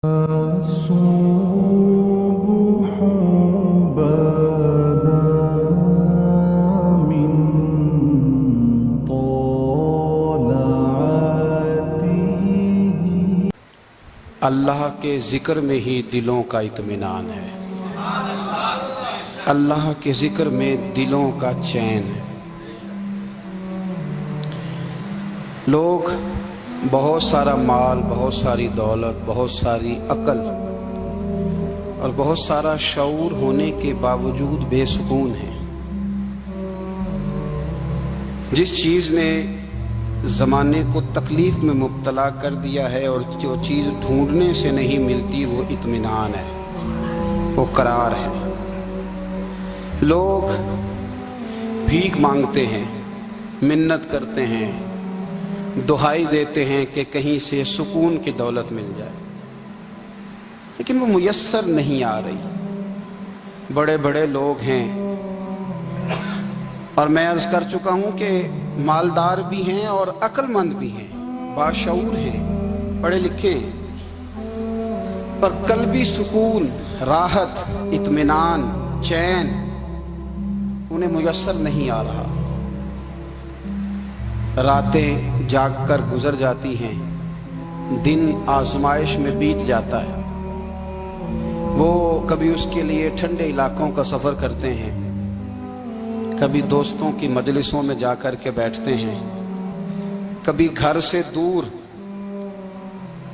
الصبح بدا من طلعته. اللہ کے ذکر میں ہی دلوں کا اطمینان ہے، اللہ کے ذکر میں دلوں کا چین ہے۔ لوگ بہت سارا مال، بہت ساری دولت، بہت ساری عقل اور بہت سارا شعور ہونے کے باوجود بے سکون ہیں۔ جس چیز نے زمانے کو تکلیف میں مبتلا کر دیا ہے اور جو چیز ڈھونڈنے سے نہیں ملتی وہ اطمینان ہے، وہ قرار ہے۔ لوگ بھیک مانگتے ہیں، منت کرتے ہیں، دہائی دیتے ہیں کہ کہیں سے سکون کی دولت مل جائے، لیکن وہ میسر نہیں آ رہی۔ بڑے بڑے لوگ ہیں، اور میں عرض کر چکا ہوں کہ مالدار بھی ہیں اور عقل مند بھی ہیں، باشعور ہیں، پڑھے لکھے ہیں، پر قلبی سکون، راحت، اطمینان، چین انہیں میسر نہیں آ رہا۔ راتیں جاگ کر گزر جاتی ہیں، دن آزمائش میں بیت جاتا ہے۔ وہ کبھی اس کے لیے ٹھنڈے علاقوں کا سفر کرتے ہیں، کبھی دوستوں کی مجلسوں میں جا کر کے بیٹھتے ہیں، کبھی گھر سے دور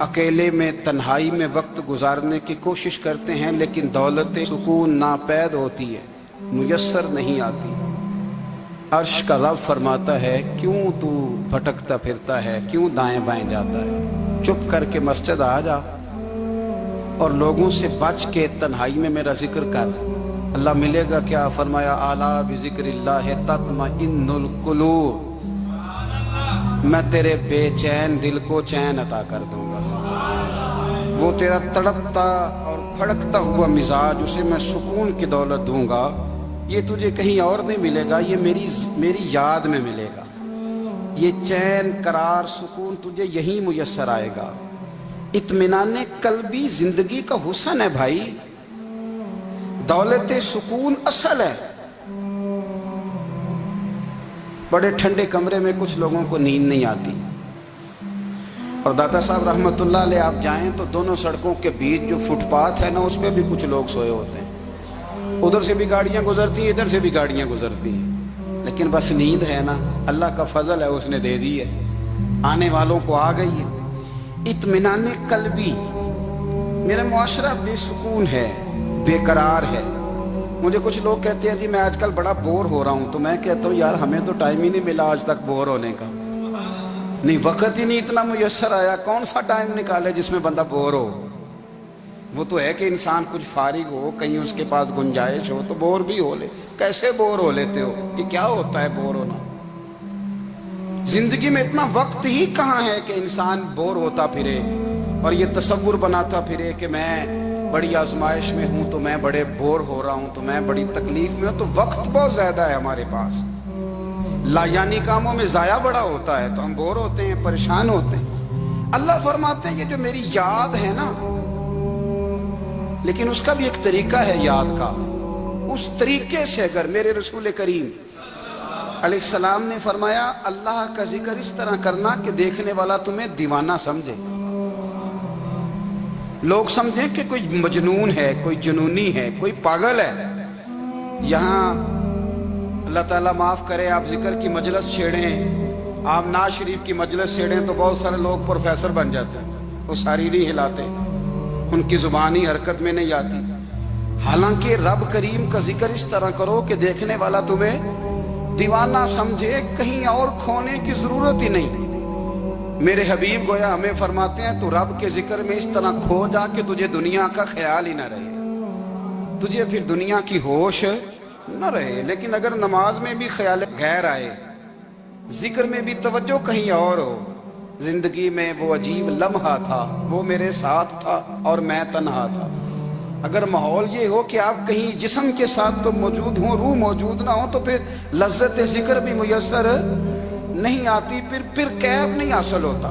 اکیلے میں تنہائی میں وقت گزارنے کی کوشش کرتے ہیں، لیکن دولت سکون ناپید ہوتی ہے، میسر نہیں آتی۔ عرش کا رب فرماتا ہے، کیوں تو بھٹکتا پھرتا ہے، کیوں دائیں بائیں جاتا ہے؟ چپ کر کے مسجد آ جا اور لوگوں سے بچ کے تنہائی میں میرا ذکر کر۔ اللہ ملے گا کیا؟ فرمایا اعلیٰ بذکر اللہ تطمئن القلوب، میں تیرے بے چین دل کو چین عطا کر دوں گا۔ وہ تیرا تڑپتا اور پھڑکتا ہوا مزاج، اسے میں سکون کی دولت دوں گا۔ یہ تجھے کہیں اور نہیں ملے گا، یہ میری یاد میں ملے گا۔ یہ چین، قرار، سکون تجھے یہیں میسر آئے گا۔ اطمینان قلبی زندگی کا حسن ہے بھائی، دولت سکون اصل ہے۔ بڑے ٹھنڈے کمرے میں کچھ لوگوں کو نیند نہیں آتی، اور داتا صاحب رحمت اللہ علیہ آپ جائیں تو دونوں سڑکوں کے بیچ جو فٹ پاتھ ہے نا، اس پہ بھی کچھ لوگ سوئے ہوتے ہیں۔ ادھر سے بھی گاڑیاں گزرتی ہیں، ادھر سے بھی گاڑیاں گزرتی ہیں، لیکن بس نیند ہے نا، اللہ کا فضل ہے، اس نے دے دی ہے، آنے والوں کو آ گئی ہے۔ اطمینان قلبی، میرا معاشرہ بے سکون ہے، بے قرار ہے۔ مجھے کچھ لوگ کہتے ہیں جی میں آج کل بڑا بور ہو رہا ہوں، تو میں کہتا ہوں یار ہمیں تو ٹائم ہی نہیں ملا آج تک بور ہونے کا، نہیں وقت ہی نہیں اتنا میسر آیا۔ کون سا ٹائم نکالے جس میں بندہ بور ہو؟ وہ تو ہے کہ انسان کچھ فارغ ہو، کہیں اس کے پاس گنجائش ہو تو بور بھی ہو لے۔ کیسے بور ہو لیتے ہو؟ یہ کیا ہوتا ہے بور ہونا؟ زندگی میں اتنا وقت ہی کہاں ہے کہ انسان بور ہوتا پھرے اور یہ تصور بناتا پھرے کہ میں بڑی آزمائش میں ہوں تو میں بڑے بور ہو رہا ہوں، تو میں بڑی تکلیف میں ہوں۔ تو وقت بہت زیادہ ہے ہمارے پاس، لا یعنی کاموں میں ضائع بڑا ہوتا ہے، تو ہم بور ہوتے ہیں، پریشان ہوتے ہیں۔ اللہ فرماتے ہیں یہ جو میری یاد ہے نا، لیکن اس کا بھی ایک طریقہ ہے یاد کا، اس طریقے سے اگر میرے رسول کریم علیہ السلام نے فرمایا اللہ کا ذکر اس طرح کرنا کہ دیکھنے والا تمہیں دیوانہ سمجھے، لوگ سمجھیں کہ کوئی مجنون ہے، کوئی جنونی ہے، کوئی پاگل ہے۔ یہاں اللہ تعالیٰ معاف کرے، آپ ذکر کی مجلس چھیڑیں، آپ ناز شریف کی مجلس چھیڑیں تو بہت سارے لوگ پروفیسر بن جاتے ہیں، وہ ساری نہیں ہلاتے، ان کی زبان ہی حرکت میں نہیں آتی۔ حالانکہ رب کریم کا ذکر اس طرح کرو کہ دیکھنے والا تمہیں دیوانہ سمجھے، کہیں اور کھونے کی ضرورت ہی نہیں۔ میرے حبیب گویا ہمیں فرماتے ہیں تو رب کے ذکر میں اس طرح کھو جا کہ تجھے دنیا کا خیال ہی نہ رہے، تجھے پھر دنیا کی ہوش نہ رہے۔ لیکن اگر نماز میں بھی خیال غیر آئے، ذکر میں بھی توجہ کہیں اور ہو، زندگی میں وہ عجیب لمحہ تھا، وہ میرے ساتھ تھا اور میں تنہا تھا۔ اگر ماحول یہ ہو کہ آپ کہیں جسم کے ساتھ تو موجود ہوں، روح موجود نہ ہو، تو پھر لذت ذکر بھی میسر نہیں آتی، پھر کیف نہیں حاصل ہوتا۔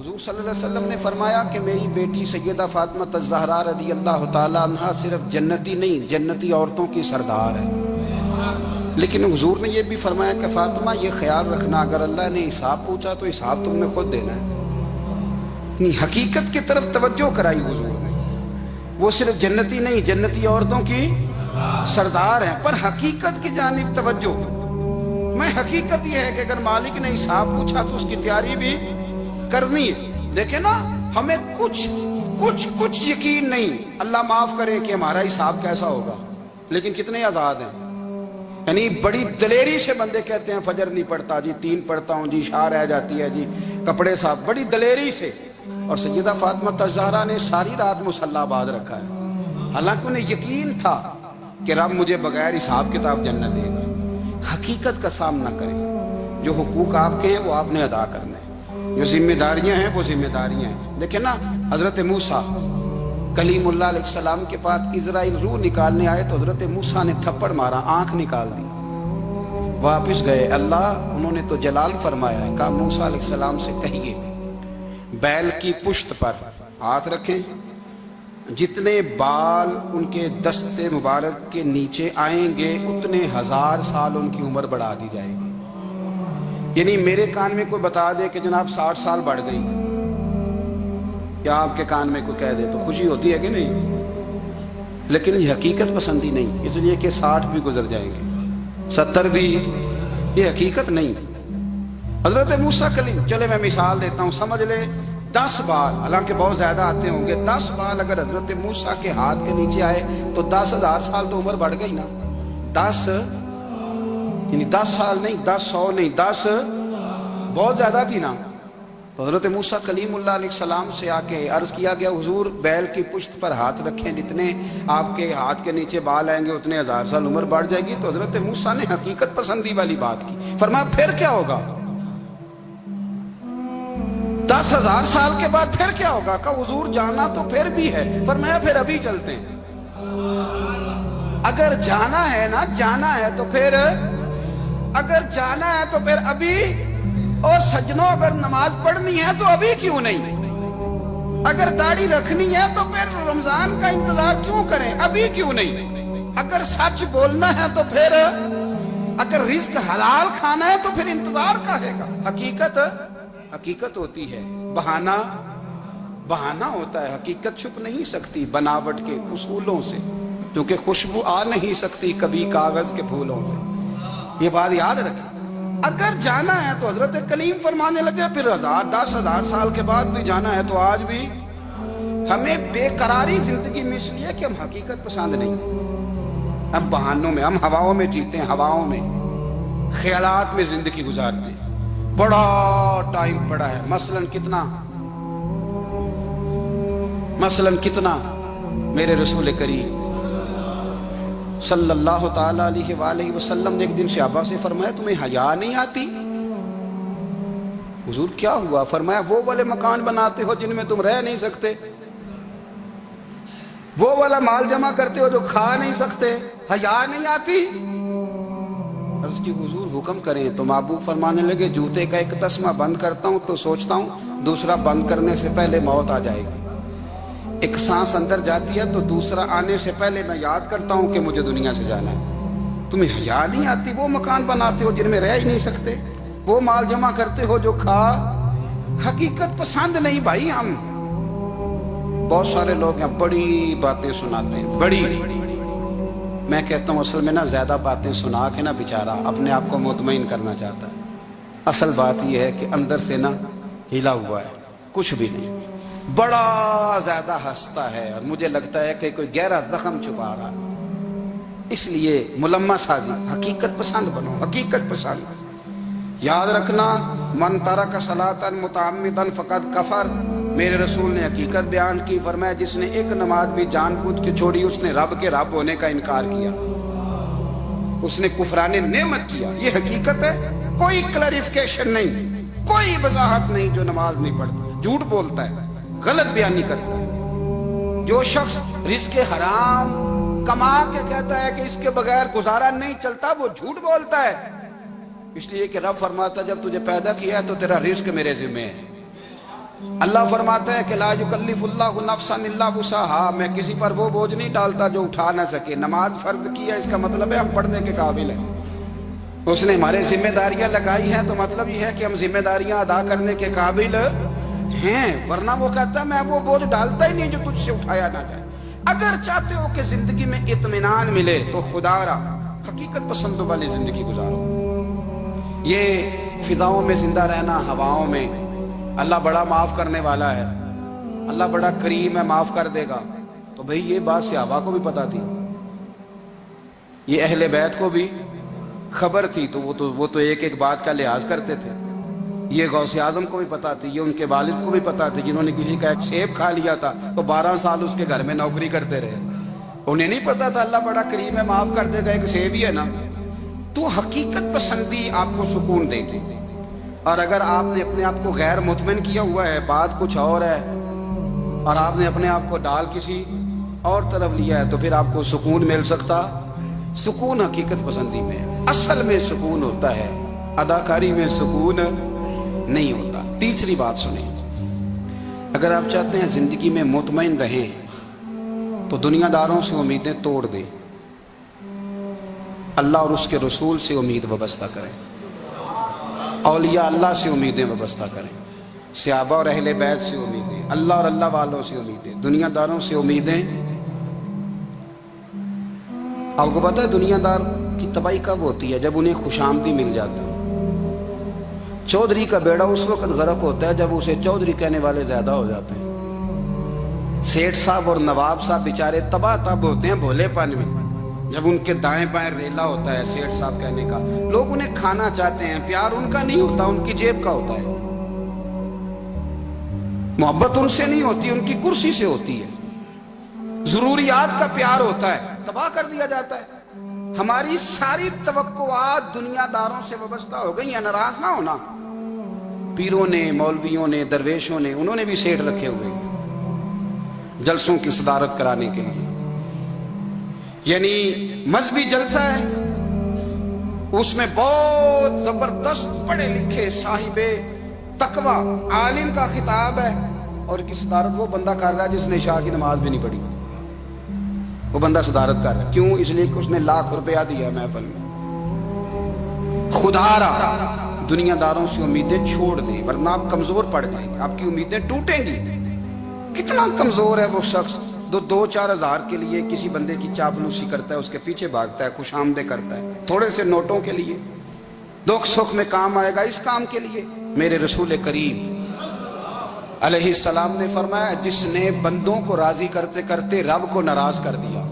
حضور صلی اللہ علیہ وسلم نے فرمایا کہ میری بیٹی سیدہ فاطمہ الزہرا رضی اللہ تعالیٰ عنہا صرف جنتی نہیں، جنتی عورتوں کی سردار ہے۔ لیکن حضور نے یہ بھی فرمایا کہ فاطمہ یہ خیال رکھنا اگر اللہ نے حساب پوچھا تو حساب تم نے خود دینا ہے۔ حقیقت کی طرف توجہ کرائی حضور نے، وہ صرف جنتی نہیں، جنتی عورتوں کی سردار ہیں، پر حقیقت کی جانب توجہ۔ میں حقیقت یہ ہے کہ اگر مالک نے حساب پوچھا تو اس کی تیاری بھی کرنی ہے۔ دیکھیں نا، ہمیں کچھ یقین نہیں، اللہ معاف کرے کہ ہمارا حساب کیسا ہوگا، لیکن کتنے آزاد ہیں۔ یعنی بڑی دلیری سے بندے کہتے ہیں فجر نہیں پڑھتا جی، 3 پڑھتا ہوں جی، شاہ رہ جاتی ہے جی، کپڑے صاف، بڑی دلیری سے۔ اور سیدہ فاطمہ الزہرا نے ساری رات مصلی باز رکھا ہے، حالانکہ انہیں یقین تھا کہ رب مجھے بغیر حساب کتاب جنت دے گا۔ حقیقت کا سامنا کریں، جو حقوق آپ کے ہیں وہ آپ نے ادا کرنے ہیں، جو ذمہ داریاں ہیں وہ ذمہ داریاں ہیں۔ دیکھیں نا، حضرت موسیٰ کلیم اللہ علیہ السلام کے پاس اسرائیل روح نکالنے آئے تو حضرت موسیٰ نے تھپڑ مارا، آنکھ نکال دی، واپس گئے۔ اللہ انہوں نے تو جلال فرمایا ہے، کہا موسیٰ علیہ السلام سے کہیے بیل کی پشت پر ہاتھ رکھیں، جتنے بال ان کے دستے مبارک کے نیچے آئیں گے اتنے 1000 سال ان کی عمر بڑھا دی جائے گی۔ یعنی میرے کان میں کوئی بتا دے کہ جناب 60 سال بڑھ گئی، یا آپ کے کان میں کوئی کہہ دے تو خوشی ہوتی ہے کہ نہیں؟ لیکن یہ حقیقت پسندی نہیں، اس لیے کہ 60 بھی گزر جائیں گے، 70 بھی، یہ حقیقت نہیں۔ حضرت موسیٰ کلیم، چلے میں مثال دیتا ہوں، سمجھ لے 10 بال، حالانکہ بہت زیادہ آتے ہوں گے، 10 بال اگر حضرت موسیٰ کے ہاتھ کے نیچے آئے تو 10,000 سال تو عمر بڑھ گئی نا۔ 10 یعنی 10 سال نہیں، 10 نہیں، 10 بہت زیادہ تھی نا۔ تو حضرت موسیٰ کلیم اللہ علیہ السلام سے آ کے عرض کیا گیا، حضور بیل کی پشت پر ہاتھ رکھیں، جتنے آپ کے ہاتھ کے نیچے بال آئیں گے اتنے 1000 سال عمر بڑھ جائے گی۔ تو حضرت موسیٰ نے حقیقت پسندی والی بات کی، فرمایا پھر کیا ہوگا؟ 10,000 سال کے بعد پھر کیا ہوگا؟ کہا حضور جانا تو پھر بھی ہے، فرمایا پھر ابھی چلتے ہیں۔ اگر جانا ہے نا، جانا ہے تو پھر، اگر جانا ہے تو پھر ابھی، اور سجنوں اگر نماز پڑھنی ہے تو ابھی کیوں نہیں؟ اگر داڑھی رکھنی ہے تو پھر رمضان کا انتظار کیوں کریں، ابھی کیوں نہیں؟ اگر سچ بولنا ہے تو پھر، اگر رزق حلال کھانا ہے تو پھر انتظار کا ہے گا۔ حقیقت ہوتی ہے، بہانہ ہوتا ہے، حقیقت چھپ نہیں سکتی بناوٹ کے اصولوں سے، کیونکہ خوشبو آ نہیں سکتی کبھی کاغذ کے پھولوں سے۔ یہ بات یاد رکھیں، اگر جانا ہے تو حضرت کلیم فرمانے لگے پھر 10,000 سال کے بعد بھی جانا ہے۔ تو آج بھی ہمیں بے قراری زندگی میں اس لیے کہ ہم حقیقت پسند نہیں، ہم بہانوں میں، ہم ہواؤں میں جیتے ہیں، ہواؤں میں، خیالات میں زندگی گزارتے ہیں۔ بڑا ٹائم پڑا ہے، مثلاً کتنا میرے رسول کریم صلی اللہ تعالیٰ علیہ وآلہ وسلم نے ایک دن صحابہ سے فرمایا تمہیں حیا نہیں آتی؟ حضور کیا ہوا؟ فرمایا وہ والے مکان بناتے ہو جن میں تم رہ نہیں سکتے، وہ والا مال جمع کرتے ہو جو کھا نہیں سکتے، حیا نہیں آتی؟ عرض کی حضور حکم کریں تو محبوب فرمانے لگے جوتے کا ایک تسمہ بند کرتا ہوں تو سوچتا ہوں دوسرا بند کرنے سے پہلے موت آ جائے گی، ایک سانس اندر جاتی ہے تو دوسرا آنے سے پہلے میں یاد کرتا ہوں کہ مجھے دنیا سے جانا ہے۔ تمہیں حیا نہیں آتی؟ وہ مکان بناتے ہو جن میں رہ ہی نہیں سکتے، وہ مال جمع کرتے ہو جو کھا، حقیقت پسند نہیں بھائی۔ ہم بہت سارے لوگ ہیں بڑی باتیں سناتے ہیں، بڑی، میں کہتا ہوں اصل میں نا زیادہ باتیں سنا کے نا بیچارہ اپنے آپ کو مطمئن کرنا چاہتا ہے، اصل بات یہ ہے کہ اندر سے نا ہلا ہوا ہے، کچھ بھی نہیں، بڑا زیادہ ہنستا ہے اور مجھے لگتا ہے کہ کوئی گہرا زخم چھپا رہا ہے۔ اس لیے ملمہ سازی، حقیقت پسند بنو، حقیقت پسند۔ یاد رکھنا من ترک صلاۃ متعمدا فقد کفر، میرے رسول نے حقیقت بیان کی، فرمایا جس نے ایک نماز بھی جان بوجھ کے چھوڑی اس نے رب کے رب ہونے کا انکار کیا، اس نے کفران نعمت کیا۔ یہ حقیقت ہے، کوئی کلیریفیکیشن نہیں، کوئی وضاحت نہیں۔ جو نماز نہیں پڑھتا، جھوٹ بولتا ہے، غلط بیانی کرتا ہے، جو شخص رزق حرام کما کے کہتا ہے کہ اس کے بغیر گزارا نہیں چلتا، وہ جھوٹ بولتا ہے۔ اس لیے کہ رب فرماتا جب تجھے پیدا کیا ہے تو تیرا رزق میرے ذمہ ہے، اللہ فرماتا ہے کہ لا یکلفُ نفسا الا وسعها، میں کسی پر وہ بوجھ نہیں ڈالتا جو اٹھا نہ سکے۔ نماز فرض کی ہے، اس کا مطلب ہے ہم پڑھنے کے قابل ہیں، اس نے ہمارے ذمہ داریاں لگائی ہیں، تو مطلب یہ ہے کہ ہم ذمہ داریاں ادا کرنے کے قابل ہیں، ورنہ وہ کہتا ہے میں وہ بوجھ ڈالتا ہی نہیں جو تجھ سے اٹھایا نہ جائے۔ اگر چاہتے ہو کہ زندگی میں اطمینان ملے تو خدا را حقیقت پسندوں والی زندگی گزارو۔ یہ فضاؤں میں زندہ رہنا، ہواؤں میں، اللہ بڑا معاف کرنے والا ہے، اللہ بڑا کریم ہے، معاف کر دے گا، تو بھئی یہ بات صحابہ کو بھی پتا تھی، یہ اہل بیت کو بھی خبر تھی، تو وہ تو ایک ایک بات کا لحاظ کرتے تھے۔ یہ غوث اعظم کو بھی پتا تھی، یہ ان کے والد کو بھی پتا تھی، جنہوں نے کسی کا ایک سیب کھا لیا تھا تو 12 سال اس کے گھر میں نوکری کرتے رہے، انہیں نہیں پتا تھا اللہ بڑا کریم ہے، معاف کر دے گا، ایک سیب ہی ہے نا۔ تو حقیقت پسندی آپ کو سکون دے گی، اور اگر آپ نے اپنے آپ کو غیر مطمئن کیا ہوا ہے، بات کچھ اور ہے، اور آپ نے اپنے آپ کو ڈال کسی اور طرف لیا ہے، تو پھر آپ کو سکون مل سکتا؟ سکون حقیقت پسندی میں ہے، اصل میں سکون ہوتا ہے، اداکاری میں سکون نہیں ہوتا۔ تیسری بات سنیں، اگر آپ چاہتے ہیں زندگی میں مطمئن رہیں تو دنیا داروں سے امیدیں توڑ دیں، اللہ اور اس کے رسول سے امید وابستہ کریں، اولیاء اللہ سے امیدیں وابستہ کریں، صحابہ اور اہل بیت سے امیدیں، اللہ اور اللہ والوں سے امیدیں، دنیا داروں سے امیدیں۔ آپ کو پتہ ہے دنیا دار کی تباہی کب ہوتی ہے؟ جب انہیں خوش آمدی مل جاتی ہے۔ چودھری کا بیڑا اس وقت غرق ہوتا ہے جب اسے چودھری کہنے والے زیادہ ہو جاتے ہیں۔ سیٹھ صاحب اور نواب صاحب بیچارے تباہ تب ہوتے ہیں بھولے پن میں، جب ان کے دائیں بائیں ریلا ہوتا ہے سیٹھ صاحب کہنے کا، لوگ انہیں کھانا چاہتے ہیں، پیار ان کا نہیں ہوتا، ان کی جیب کا ہوتا ہے، محبت ان سے نہیں ہوتی، ان کی کرسی سے ہوتی ہے، ضروریات کا پیار ہوتا ہے، تباہ کر دیا جاتا ہے۔ ہماری ساری توقعات دنیا داروں سے وابستہ ہو گئی ہیں، ناراض نہ ہونا، پیروں نے، مولویوں نے، درویشوں نے، انہوں نے بھی سیٹ رکھے ہوئے ہیں جلسوں کی صدارت کرانے کے لیے، یعنی مذہبی جلسہ ہے، اس میں بہت زبردست پڑھے لکھے صاحب تقوی عالم کا خطاب ہے، اور کی صدارت وہ بندہ کر رہا ہے جس نے عشاء کی نماز بھی نہیں پڑھی، وہ بندہ صدارت کر رہا ہے، کیوں؟ اس لیے کہ اس نے لاکھ روپیہ دیا محفل میں۔ خدا را دنیا داروں سے امیدیں چھوڑ دیں، ورنہ آپ کمزور پڑ جائیں گے، آپ کی امیدیں ٹوٹیں گی۔ کتنا کمزور ہے وہ شخص جو 2-4 ہزار کے لیے کسی بندے کی چاپلوسی کرتا ہے، اس کے پیچھے بھاگتا ہے، خوش آمدیں کرتا ہے، تھوڑے سے نوٹوں کے لیے، دکھ سکھ میں کام آئے گا اس کام کے لیے۔ میرے رسول کریم علیہ السلام نے فرمایا، جس نے بندوں کو راضی کرتے کرتے رب کو ناراض کر دیا،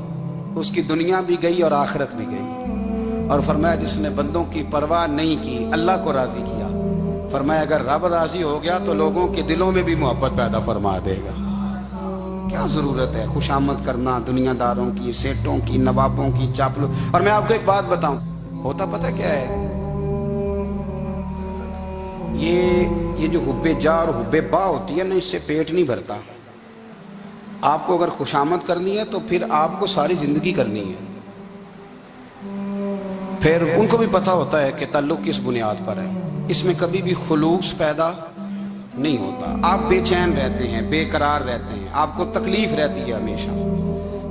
اس کی دنیا بھی گئی اور آخرت بھی گئی، اور فرمایا جس نے بندوں کی پرواہ نہیں کی، اللہ کو راضی کیا، فرمایا اگر رب راضی ہو گیا تو لوگوں کے دلوں میں بھی محبت پیدا فرما دے گا۔ کیا ضرورت ہے خوش آمد کرنا دنیا داروں کی، سیٹوں کی، نوابوں کی، چاپلو۔ اور میں آپ کو ایک بات بتاؤں، ہوتا پتہ کیا ہے، یہ جو حب جا اور حب با ہوتی ہے نا، اس سے پیٹ نہیں بھرتا۔ آپ کو اگر خوش آمد کرنی ہے تو پھر آپ کو ساری زندگی کرنی ہے، پھر ان کو بھی پتہ ہوتا ہے کہ تعلق کس بنیاد پر ہے، اس میں کبھی بھی خلوص پیدا نہیں ہوتا، آپ بے چین رہتے ہیں، بے قرار رہتے ہیں، آپ کو تکلیف رہتی ہے ہمیشہ۔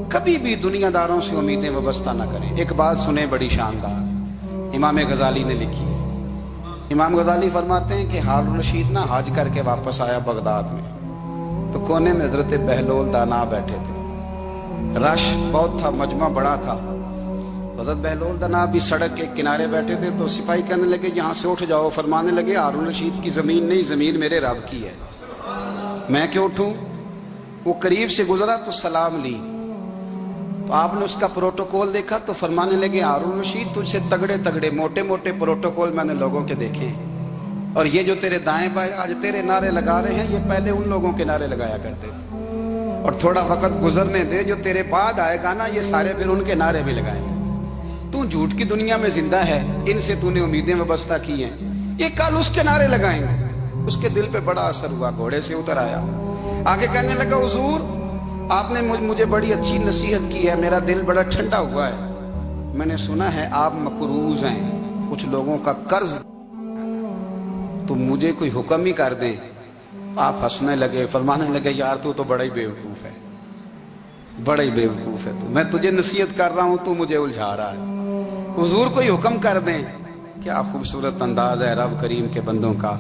کبھی بھی دنیا داروں سے امیدیں وابستہ نہ کریں۔ ایک بات سنیں بڑی شاندار، امام غزالی نے لکھی ہے۔ امام غزالی فرماتے ہیں کہ ہارون الرشید نہ حج کر کے واپس آیا بغداد میں، تو کونے میں حضرت بہلول دانا بیٹھے تھے، رش بہت تھا، مجمع بڑا تھا، حضرت بہلول دانا بھی سڑک کے کنارے بیٹھے تھے، تو سپاہی کہنے لگے یہاں سے اٹھ جاؤ، فرمانے لگے ہارون الرشید کی زمین نہیں، زمین میرے رب کی ہے، میں کیوں اٹھوں؟ وہ قریب سے گزرا تو سلام لی، تو آپ نے اس کا پروٹوکول دیکھا تو فرمانے لگے ہارون الرشید تجھ سے تگڑے تگڑے موٹے موٹے پروٹوکول میں نے لوگوں کے دیکھے ہیں، اور یہ جو تیرے دائیں بائیں آج تیرے نعرے لگا رہے ہیں، یہ پہلے ان لوگوں کے نعرے لگایا کرتے تھے، اور تھوڑا وقت گزرنے دے، جو تیرے بعد آئے گا نا، یہ سارے پھر ان کے نعرے بھی لگائیں گے۔ تو جھوٹ کی دنیا میں زندہ ہے، ان سے تو نے امیدیں وابستہ کی ہیں، یہ کل اس کے نعرے لگائیں گے۔ اس کے دل پہ بڑا اثر ہوا، گھوڑے سے اتر آیا، آگے کہنے لگا حضور آپ نے مجھے بڑی اچھی نصیحت کی ہے، میرا دل بڑا ٹھنڈا ہوا ہے، میں نے سنا ہے آپ مقروض ہیں، کچھ لوگوں کا قرض، تو مجھے کوئی حکم ہی کر دیں۔ آپ ہنسنے لگے, فرمانے لگے یار تو بڑا ہی بیوقوف ہے, بڑا ہی بیوقوف ہے تو, میں تجھے نصیحت کر رہا ہوں تو مجھے الجھا رہا ہے. حضور کوئی حکم کر دیں. کیا خوبصورت انداز ہے رب کریم کے بندوں کا.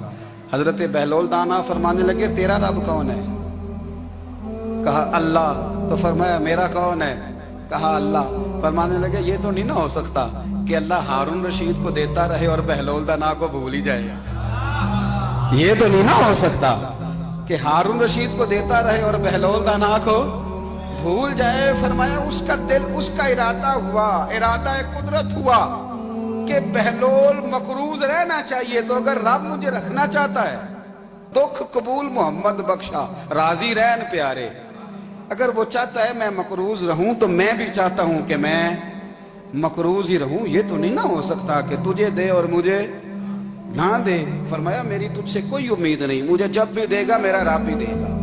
حضرت بہلول دانا فرمانے لگے تیرا رب کون ہے؟ کہا اللہ. تو فرمایا میرا کون ہے؟ کہا اللہ. فرمانے لگے یہ تو نہیں نہ ہو سکتا کہ اللہ ہارون رشید کو دیتا رہے اور بہلول دانا کو بھول ہی جائے. یہ تو نہیں نہ ہو سکتا کہ ہارون رشید کو دیتا رہے اور بہلول دانا کو بھول جائے. فرمایا اس کا دل, اس کا ارادہ ہوا, ارادہ قدرت ہوا کہ بہلول مقروض رہنا چاہیے. تو اگر رب مجھے رکھنا چاہتا ہے, دکھ قبول محمد بخشا راضی رہن پیارے, اگر وہ چاہتا ہے میں مقروض رہوں تو میں بھی چاہتا ہوں کہ میں مقروض ہی رہوں. یہ تو نہیں نہ ہو سکتا کہ تجھے دے اور مجھے نہ دے. فرمایا میری تجھ سے کوئی امید نہیں, مجھے جب بھی دے گا میرا رب بھی دے گا,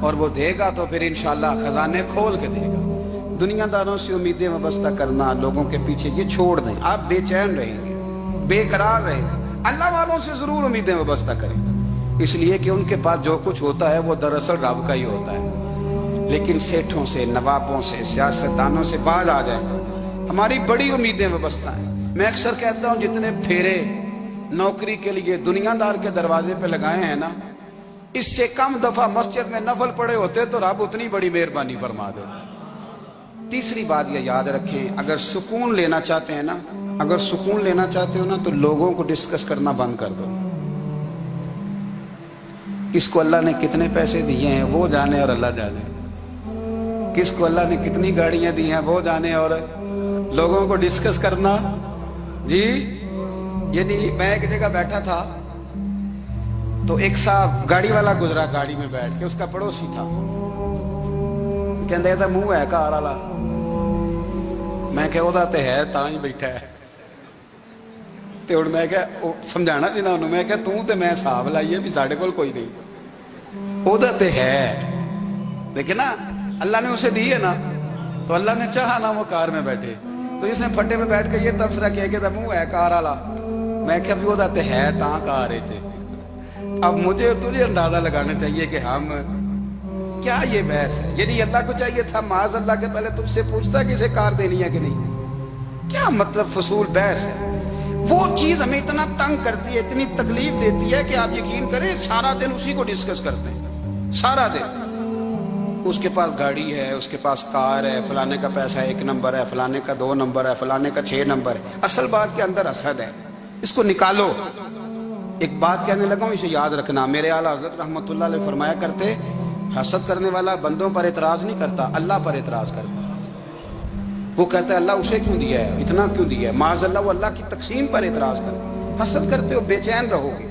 اور وہ دے گا تو پھر انشاءاللہ خزانے کھول کے دے گا. دنیا داروں سے امیدیں وابستہ کرنا, لوگوں کے پیچھے, یہ چھوڑ دیں. آپ بے چین رہیں گے, بے قرار رہیں گے. اللہ والوں سے ضرور امیدیں وابستہ کریں, اس لیے کہ ان کے پاس جو کچھ ہوتا ہے وہ دراصل رب کا ہی ہوتا ہے. لیکن سیٹھوں سے, نوابوں سے, سیاستدانوں سے باز آ جائے. ہماری بڑی امیدیں وابستہ ہیں. میں اکثر کہتا ہوں جتنے پھیرے نوکری کے لیے دنیا دار کے دروازے پہ لگائے ہیں نا, اس سے کم دفعہ مسجد میں نفل پڑے ہوتے تو رب اتنی بڑی مہربانی فرما دیتا. تیسری بات یہ یاد رکھیں, اگر سکون لینا چاہتے ہیں نا, اگر سکون لینا چاہتے ہو نا تو لوگوں کو ڈسکس کرنا بند کر دو. کس کو اللہ نے کتنے پیسے دیے ہیں وہ جانے اور اللہ جانے, کس کو اللہ نے کتنی گاڑیاں دی ہیں وہ جانے, اور لوگوں کو ڈسکس کرنا. جی یعنی میں ایک جگہ بیٹھا تھا تو ایک صاحب گاڑی والا گزرا, گاڑی میں بیٹھ کے, اس کا پڑوسی تھا, کہندے تھا منہ ہے کار والا. میں کہ وہ تے ہے تاں ہی بیٹھا ہے. تے ہن میں کہ سمجھانا سی نا انہوں, میں کہ توں تے میں حساب لائیے بھی ساڈے کول کوئی نہیں, وہ تے ہے. دیکھیں نا اللہ نے اسے دی ہے نا, تو اللہ نے چاہا نا وہ کار میں بیٹھے, تو اس نے پھٹے پہ بیٹھ کے یہ تبصرہ کیا کہ منہ ہے کار والا. میں کہ ابھی وہ تے ہے تاں کار ہے. اب مجھے تجھے اندازہ لگانا چاہیے کہ ہم کیا یہ بحث ہے. یعنی اللہ کو چاہیے تھا معاذ اللہ کے پہلے تجھ سے پوچھتا کہ اسے کار دینی ہے کہ نہیں. کیا مطلب فضول بحث ہے. وہ چیز ہمیں اتنا تنگ کرتی ہے, اتنی تکلیف دیتی ہے کہ آپ یقین کریں سارا دن اسی کو ڈسکس کرتے ہیں. سارا دن اس کے پاس گاڑی ہے, اس کے پاس کار ہے, فلانے کا پیسہ 1 نمبر ہے, فلانے کا 2 نمبر ہے, فلانے کا 6 نمبر ہے. اصل بات کے اندر حسد ہے, اس کو نکالو. ایک بات کہنے لگا ہوں, اسے یاد رکھنا. میرے اعلیٰ حضرت رحمۃ اللہ علیہ فرمایا کرتے, حسد کرنے والا بندوں پر اعتراض نہیں کرتا, اللہ پر اعتراض کرتا. وہ کہتا ہے اللہ اسے کیوں دیا ہے, اتنا کیوں دیا ہے, معاذ اللہ وہ اللہ کی تقسیم پر اعتراض کرتا. حسد کرتے ہو بے چین رہو گے.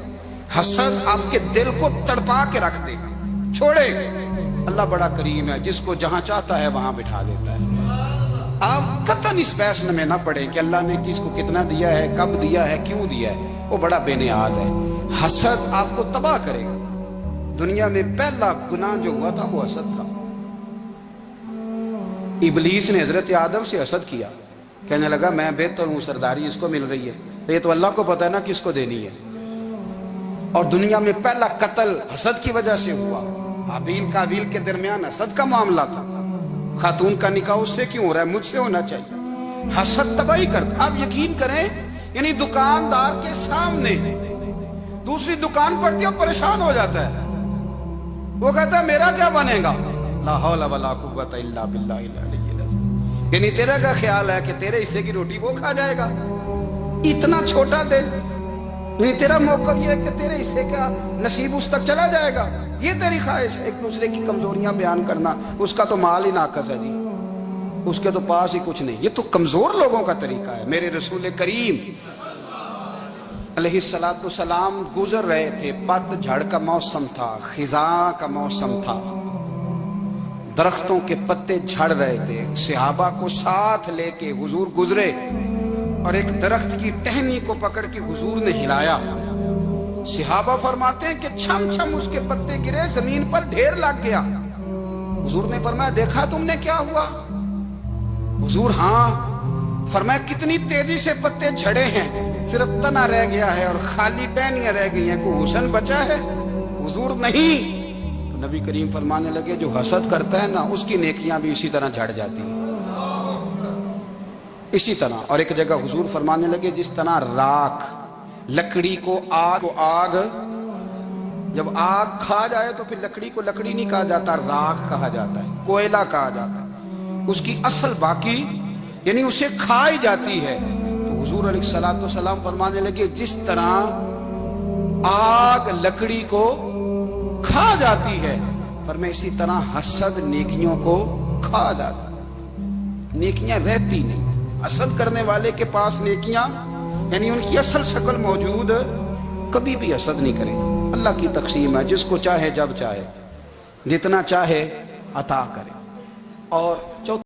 حسد آپ کے دل کو تڑپا کے رکھ دے گا. چھوڑے, اللہ بڑا کریم ہے, جس کو جہاں چاہتا ہے وہاں بٹھا دیتا ہے. آپ قطعاً اس بحث میں نہ پڑیں کہ اللہ نے کس کو کتنا دیا ہے, کب دیا ہے, کیوں دیا ہے. وہ بڑا بے نیاز ہے. حسد آپ کو تباہ کرے گا. دنیا میں پہلا گناہ جو ہوا تھا وہ حسد تھا. ابلیس نے حضرت آدم سے حسد کیا, کہنے لگا میں بہتر ہوں, سرداری اس کو مل رہی ہے, یہ تو اللہ کو پتہ ہے نا کس کو دینی ہے. اور دنیا میں پہلا قتل حسد کی وجہ سے ہوا. حابیل قابیل کے درمیان حسد کا معاملہ تھا. خاتون کا نکاح اس سے کیوں ہو رہا ہے, مجھ سے ہونا چاہیے. حسد تباہی کرتا. آپ یقین کریں, یعنی دکاندار کے سامنے دوسری دکان پڑتی ہے اور پریشان ہو جاتا ہے. وہ کہتا ہے میرا کیا بنے گا, لا حول ولا قوت الا باللہ العلی العظیم. یعنی تیرا کا خیال ہے کہ تیرے حصے کی روٹی وہ کھا جائے گا. اتنا چھوٹا دل. یعنی تیرا موقف یہ ہے کہ تیرے حصے کا نصیب اس تک چلا جائے گا, یہ تیری خواہش ہے. ایک دوسرے کی کمزوریاں بیان کرنا, اس کا تو مال ہی ناقص ہے جی, اس کے تو پاس ہی کچھ نہیں. یہ تو کمزور لوگوں کا طریقہ ہے. میرے رسول کریم علیہ السلام گزر رہے تھے, پت جھڑ کا موسم تھا, خزاں کا موسم تھا, درختوں کے پتے جھڑ رہے تھے. صحابہ کو ساتھ لے کے حضور گزرے اور ایک درخت کی ٹہنی کو پکڑ کے حضور نے ہلایا. صحابہ فرماتے ہیں کہ چھم چھم اس کے پتے گرے, زمین پر ڈھیر لگ گیا. حضور نے فرمایا دیکھا تم نے کیا ہوا. حضور ہاں. فرمایا کتنی تیزی سے پتے جھڑے ہیں, صرف تنا رہ گیا ہے اور خالی ٹہنیاں رہ گئی ہیں, کوئی حسن بچا ہے. حضور نہیں, تو نبی کریم فرمانے لگے جو حسد کرتا ہے نا اس کی نیکیاں بھی اسی طرح جھڑ جاتی ہیں, اسی طرح. اور ایک جگہ حضور فرمانے لگے جس طرح راکھ لکڑی کو آگ جب آگ کھا جائے تو پھر لکڑی کو لکڑی نہیں کہا جاتا, راکھ کہا جاتا ہے, کوئلہ کہا جاتا ہے, اس کی اصل باقی یعنی اسے کھائی جاتی ہے. تو حضور علیہ السلام فرمانے لگے جس طرح آگ لکڑی کو کھا جاتی ہے, فرمائے اسی طرح حسد نیکیوں کو کھا جاتا ہے, نیکیاں رہتی نہیں. حسد کرنے والے کے پاس نیکیاں یعنی ان کی اصل شکل موجود, کبھی بھی حسد نہیں کرے. اللہ کی تقسیم ہے, جس کو چاہے جب چاہے جتنا چاہے عطا کرے. اور